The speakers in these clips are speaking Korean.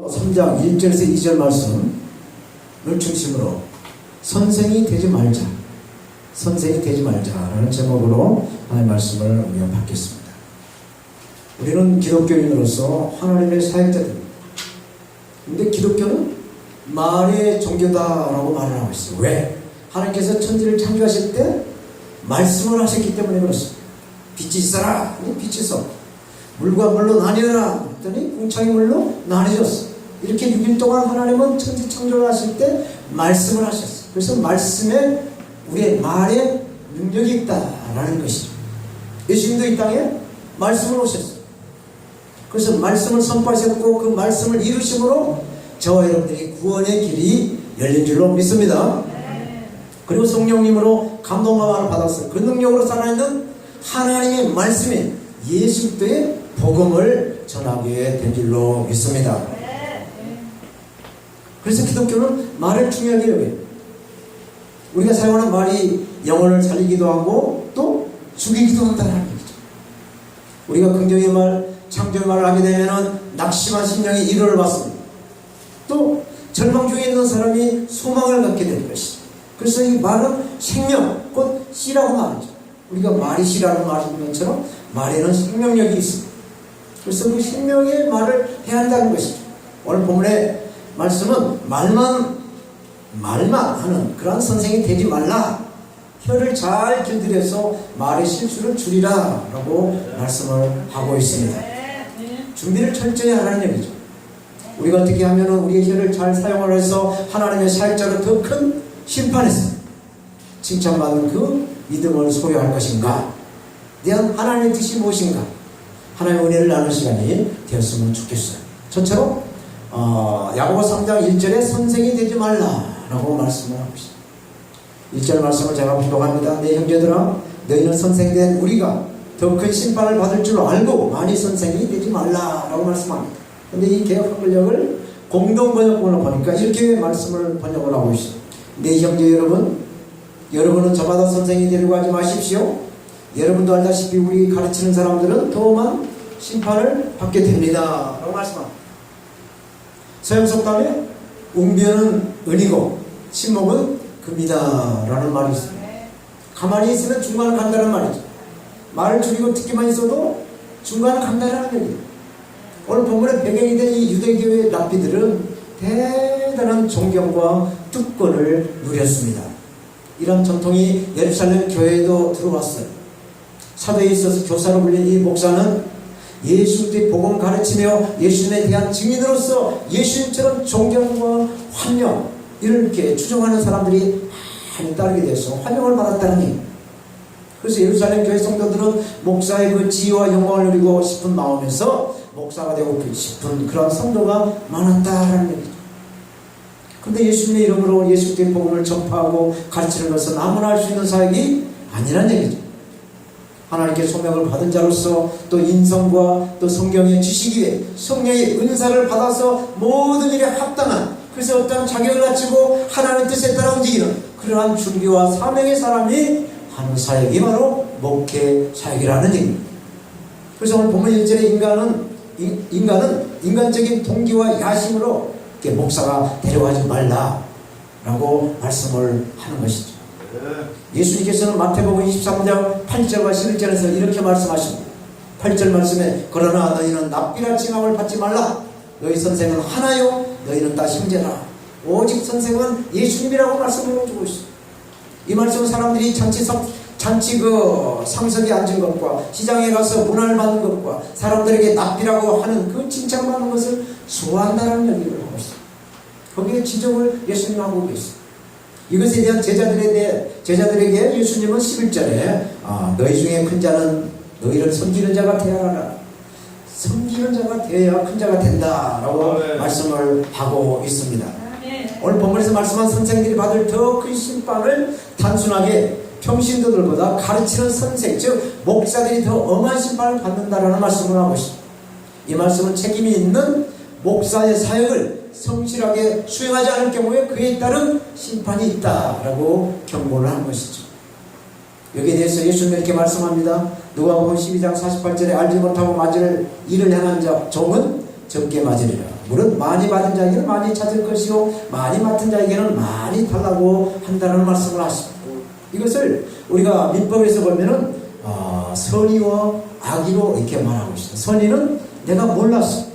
3장 1절에서 2절 말씀을 중심으로 선생이 되지 말자, 선생이 되지 말자라는 제목으로 하나님의 말씀을 우리가 받겠습니다. 우리는 기독교인으로서 하나님의 사역자들입니다. 그런데 기독교는 말의 종교다라고 말을 하고 있어요. 왜? 하나님께서 천지를 창조하실 때 말씀을 하셨기 때문에 그렇습니다. 빛이 있어라, 빛이 있어. 물과 물로 나뉘어라 했더니 궁창이 물로 나뉘어졌어. 이렇게 6일 동안 하나님은 천지 창조를 하실 때 말씀을 하셨어요. 그래서 말씀에 우리의 말에 능력이 있다라는 것이죠. 예수님도 이 땅에 말씀을 오셨어요. 그래서 말씀을 선포하셨고 그 말씀을 이루심으로 저와 여러분들이 구원의 길이 열린 줄로 믿습니다. 그리고 성령님으로 감동감화를 받았어요. 그 능력으로 살아있는 하나님의 말씀이 예수 그리스도의 복음을 전하게 된 줄로 믿습니다. 그래서 기독교는 말을 중요하게 여겨요. 우리가 사용하는 말이 영혼을 살리기도 하고 또 죽이기도 한다는 얘기죠. 우리가 긍정의 말, 창조의 말을 하게 되면 낙심한 심령이 위로를 받습니다. 또 절망 중에 있는 사람이 소망을 갖게 되는 것이죠. 그래서 이 말은 생명, 곧 씨라고 말하죠. 우리가 말이 씨라는 말인 것처럼 말에는 생명력이 있습니다. 그래서 그 생명의 말을 해야 한다는 것이죠. 오늘 본문의 말씀은 말만 하는 그런 선생이 되지 말라. 혀를 잘 길들여서 말의 실수를 줄이라 라고 말씀을 하고 있습니다. 준비를 철저히 하라는 얘기죠. 우리가 어떻게 하면 우리의 혀를 잘 사용을 해서 하나님의 사역자로 더 큰 심판에서 칭찬받는 그 믿음을 소유할 것인가, 대한 하나님의 뜻이 무엇인가, 하나님의 은혜를 나누는 시간이 되었으면 좋겠어요. 저처럼 야고보 3장 1절에 선생이 되지 말라라고 말씀을 하고 있습니다. 1절 말씀을 제가 분독합니다. 내 형제들아, 너희는 선생된 우리가 더 큰 심판을 받을 줄 알고 많이 선생이 되지 말라라고 말씀합니다. 그런데 이 개역 한글역을 공동 번역본을 보니까 이렇게 말씀을 번역을 하고 있습니다. 내 형제 여러분은 저마다 선생이 되려고 하지 마십시오. 여러분도 알다시피 우리 가르치는 사람들은 더한 심판을 받게 됩니다 라고 말씀합니다. 서양속담에 웅변은 은이고 침묵은 금이다 라는 말이 있습니다. 가만히 있으면 중간을 간다는 말이죠. 말을 줄이고 듣기만 있어도 중간을 간다는 얘기예요. 오늘 본문의 배경이 된 이 유대교의 랍비들은 대단한 존경과 특권을 누렸습니다. 이런 전통이 예루살렘 교회에도 들어왔어요. 사도에 있어서 교사로 불린 이 목사는 예수님의 복음 가르치며 예수님에 대한 증인으로서 예수님처럼 존경과 환영, 이렇게 추종하는 사람들이 많이 따르게 돼서 환영을 받았다는 얘기입니다. 그래서 예루살렘 교회 성도들은 목사의 그 지혜와 영광을 누리고 싶은 마음에서 목사가 되고 싶은 그런 성도가 많았다라는 얘기죠. 그런데 예수님의 이름으로 예수님의 복음을 전파하고 가르치는 것은 아무나 할 수 있는 사역이 아니란 얘기죠. 하나님께 소명을 받은 자로서 또 인성과 또 성경의 지식 위에 성령의 은사를 받아서 모든 일에 합당한, 그래서 어떤 자격을 갖추고 하나님의 뜻에 따라 움직이는 그러한 준비와 사명의 사람이 하는 사역이 바로 목회 사역이라는 얘기입니다. 그래서 오늘 본문 1절에 인간은 인간적인 동기와 야심으로 목사가 되려하지 말라라고 말씀을 하는 것이죠. 예수님께서는 마태복음 23장 8절과 11절에서 이렇게 말씀하십니다. 8절 말씀에 그러나 너희는 납비라 칭함을 받지 말라. 너희 선생은 하나요 너희는 다 형제라. 오직 선생은 예수님이라고 말씀을 해주고 있습니다. 이 말씀은 사람들이 잔치 그 상석에 앉은 것과 시장에 가서 문화를 받는 것과 사람들에게 납비라고 하는 그 칭찬받는 것을 좋아한다는 얘기를 하고 있습니다. 거기에 지적을 예수님 하고 계십니다. 이것에 대한 제자들에게 예수님은 11절에 너희 중에 큰 자는 너희를 섬기는 자가 되어야 하라. 섬기는 자가 되어야 큰 자가 된다라고 말씀을 하고 있습니다. 오늘 본문에서 말씀한 선생들이 받을 더 큰 심판을 단순하게 평신도들보다 가르치는 선생, 즉 목사들이 더 엄한 심판을 받는다라는 말씀을 하고 있습니다. 이 말씀은 책임이 있는 목사의 사역을 성실하게 수행하지 않을 경우에 그에 따른 심판이 있다라고 경고를 하는 것이죠. 여기에 대해서 예수님이 이렇게 말씀합니다. 누가복음 12장 48절에 알지 못하고 맞을 일을 행한 자 종은 적게 맞으리라. 물론 많이 받은 자에게는 많이 찾을 것이요 많이 맡은 자에게는 많이 달라고 한다는 말씀을 하십니다. 이것을 우리가 민법에서 보면은 선의와 악의로 이렇게 말하고 있습니다. 선의는 내가 몰라서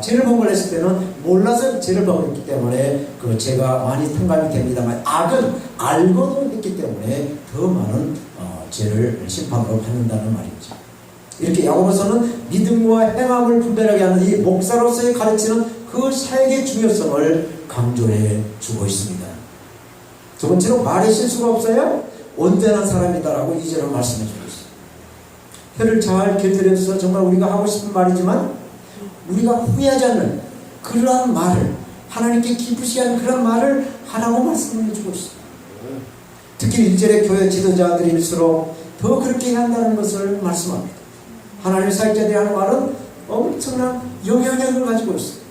죄를 범했을 때는 몰라서 죄를 범했기 때문에 그 죄가 많이 탕감이 됩니다만, 악은 알고도 했기 때문에 더 많은 죄를 심판으로 받는다는 말이죠. 이렇게 야고보서는 믿음과 행함을 분별하게 하는 이 목사로서의 가르치는 그 사역의 중요성을 강조해 주고 있습니다. 두 번째로, 말에 실수가 없어야 온전한 사람이다라고 2절을 말씀해 주고 있습니다. 혀를 잘 길들여서 정말 우리가 하고 싶은 말이지만 우리가 후회하지 않는 그러한 말을, 하나님께 기쁘시게 하는 그런 말을 하라고 말씀해 주고 있습니다. 특히 1절의 교회 지도자들일수록 더 그렇게 해야 한다는 것을 말씀합니다. 하나님의 사역자들이 하는 말은 엄청난 영향력을 가지고 있습니다.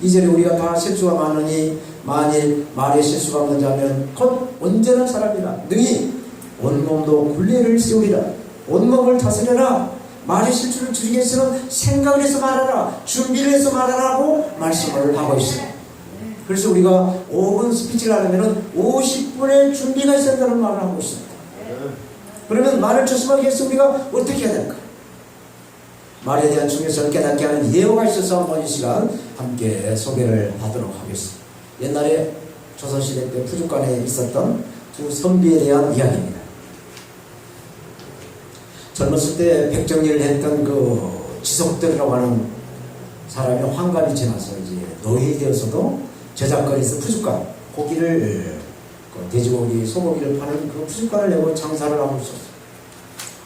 2절에 우리가 다 실수가 많으니 만일 말에 실수가 없는 자면 곧 온전한 사람이라 능히 온몸도 굴레를 세우리라. 온몸을 다스려라. 말의 실수를 줄이기 위해서는 생각을 해서 말하라, 준비를 해서 말하라고 말씀을 하고 있어요. 그래서 우리가 5분 스피치를 하려면 50분의 준비가 있어야 한다는 말을 하고 있습니다. 그러면 말을 조심하기 위해서 우리가 어떻게 해야 될까? 말에 대한 중요성을 깨닫게 하는 예화가 있어서 한번 이 시간 함께 소개를 하도록 하겠습니다. 옛날에 조선시대 때 푸주간에 있었던 두 선비에 대한 이야기입니다. 젊었을 때 백정리를 했던 그 지석들이라고 하는 사람이 환갑이 지나서 이제 노인이 되어서도 저작거리에서 푸주간, 고기를, 돼지고기, 소고기를 파는 그 푸주간을 내고 장사를 하고 있었어요.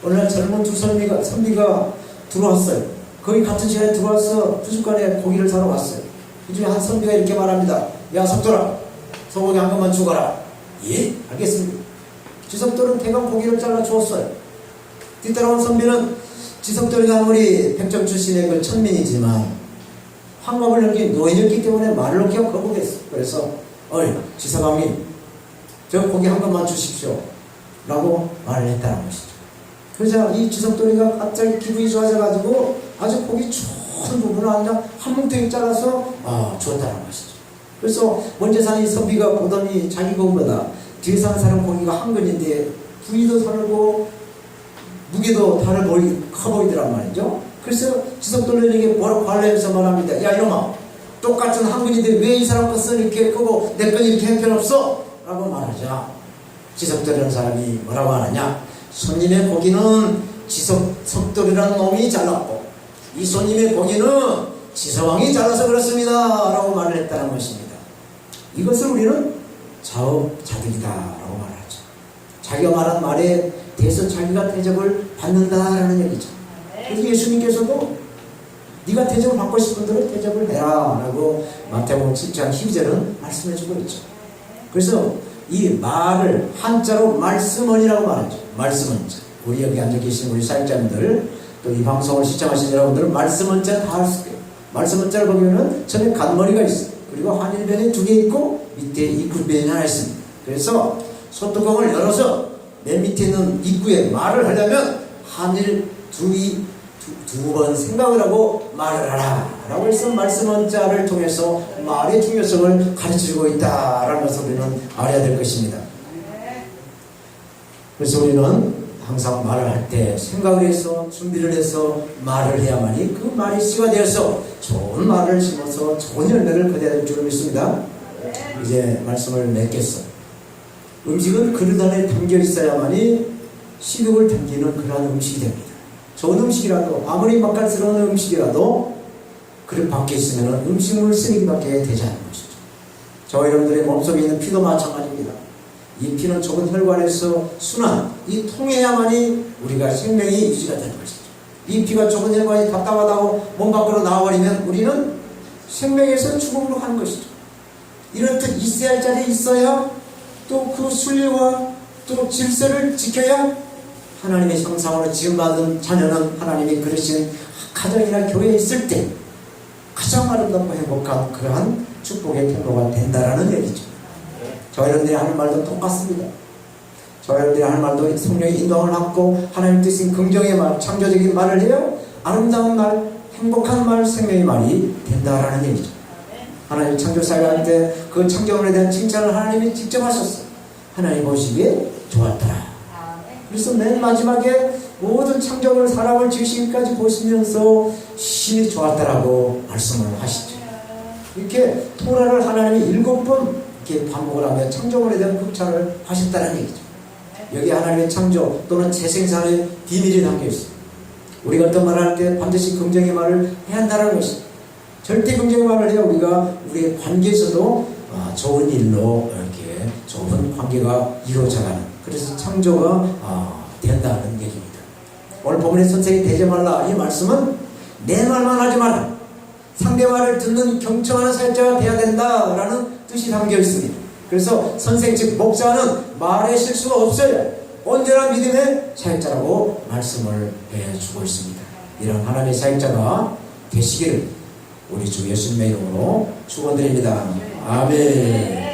어느 날 젊은 두 선비가 들어왔어요. 거의 같은 시간에 들어와서 푸주간에 고기를 사러 왔어요. 그 중에 한 선비가 이렇게 말합니다. 야, 석돌아, 소고기 한 것만 주거라. 예, 알겠습니다. 지석돌은 대강 고기를 잘라 주었어요. 뒤따라온 선비는 지석돌이가 아무리 백정 출신의 그 천민이지만 환갑을 넘긴 노인이었기 때문에 말을 놓기가 거북했어. 그래서 지석왕님, 저 고기 한 것만 주십시오 라고 말을 했다는 것이죠. 그러자 이 지석돌이가 갑자기 기분이 좋아져가지고 아주 고기 좋은 부분을 한 뭉텅이 잘라서 주었다는 것이죠. 그래서 먼저 산 이 선비가 보더니 자기 고기보다 뒤에 사는 사람 고기가 한 근인데 부위도 다르고 무게도 커 보이더란 말이죠. 그래서 지석돌이에게 뭐라고 관례에서 말합니다. 야, 이놈아, 똑같은 한 근인데 왜 이 사람 것은 이렇게 크고 내 건 이렇게 형편없어? 라고 말하자 지석돌이라는 사람이 뭐라고 하느냐, 손님의 고기는 지석돌이라는 놈이 잘랐고 이 손님의 고기는 지석왕이 잘라서 그렇습니다 라고 말을 했다는 것입니다. 이것을 우리는 자업자득이다 라고 말하죠. 자기가 말한 말에 대해서 자기가 대접을 받는다라는 얘기죠. 그래서 예수님께서도 네가 대접을 받고 싶은 대로 대접을 해라 라고 마태복음 7장 12절은 말씀해주고 있죠. 그래서 이 말을 한자로 말씀언이라고 말하죠. 말씀언자. 우리 여기 앉아 계신 우리 사역자님들, 또 이 방송을 시청하신 여러분들은 말씀언자 다 알 수 있어요. 말씀언자를 보면은 전에 간머리가 있어요. 그리고 한일변이 2개 있고 밑에 입구변이 하나 있습니다. 그래서 소뚜껑을 열어서 맨 밑에 있는 입구에 말을 하려면 한일 두 번 생각을 하고 말을 하라 라고 해서 말씀언자를 통해서 말의 중요성을 가르치고 있다라는 것을 우리는 알아야 될 것입니다. 그래서 우리는 항상 말을 할 때 생각을 해서 준비를 해서 말을 해야만이 그 말이 씨가 되어서 좋은 말을 심어서 좋은 열매를 거둬야 될 줄 믿습니다. 이제 말씀을 맺겠어. 음식은 그릇 안에 담겨 있어야만이 식욕을 당기는 그러한 음식이 됩니다. 좋은 음식이라도, 아무리 맛깔스러운 음식이라도 그릇 밖에 있으면 음식물을 쓰레기밖에 되지 않는 것이죠. 저와 여러분들의 몸속에 있는 피도 마찬가지입니다. 이 피는 좁은 혈관에서 순환, 이 통해야만이 우리가 생명이 유지가 되는 것이죠. 이 피가 좁은 혈관이 답답하다고 몸 밖으로 나와버리면 우리는 생명에서 죽음으로 가는 것이죠. 이렇듯 있어야 할 자리에 있어야 또 그 순리와 또 질서를 지켜야 하나님의 형상으로 지음받은 자녀는 하나님이 그러신 가정이나 교회에 있을 때 가장 아름답고 행복한 그러한 축복의 통로가 된다라는 얘기죠. 저와 여러분들이 하는 말도 똑같습니다. 저와 여러분들이 하는 말도 성령의 인도함을 받고 하나님 뜻인 긍정의 말, 창조적인 말을 해야 아름다운 말, 행복한 말, 생명의 말이 된다라는 얘기죠. 하나님 창조 사역할 때 그 창조물에 대한 칭찬을 하나님이 직접 하셨어요. 하나님 보시기에 좋았더라. 그래서 맨 마지막에 모든 창조물 사람을 지으시기까지 보시면서 심히 좋았다라고 말씀을 하시죠. 이렇게 토라를 하나님이 7번 이렇게 반복을 하며 창조물에 대한 극찬을 하셨다는 얘기죠. 여기 하나님의 창조 또는 재생산의 비밀이 담겨 있습니다. 우리가 어떤 말을 할 때 반드시 긍정의 말을 해야 한다는 것입니다. 절대 긍정의 말을 해야 우리가 우리의 관계에서도 좋은 일로 이렇게 좋은 관계가 이루어져가는, 그래서 창조가 된다는 얘기입니다. 오늘 본문의 선생이 되지 말라, 이 말씀은 내 말만 하지 마라, 상대 말을 듣는 경청하는 사역자가 돼야 된다라는 뜻이 담겨 있습니다. 그래서 선생 즉 목사는 말의 실수가 없어야 언제나 믿음의 사역자라고 말씀을 해주고 있습니다. 이런 하나님의 사역자가 되시기를 우리 주 예수님의 이름으로 축원드립니다. 아멘.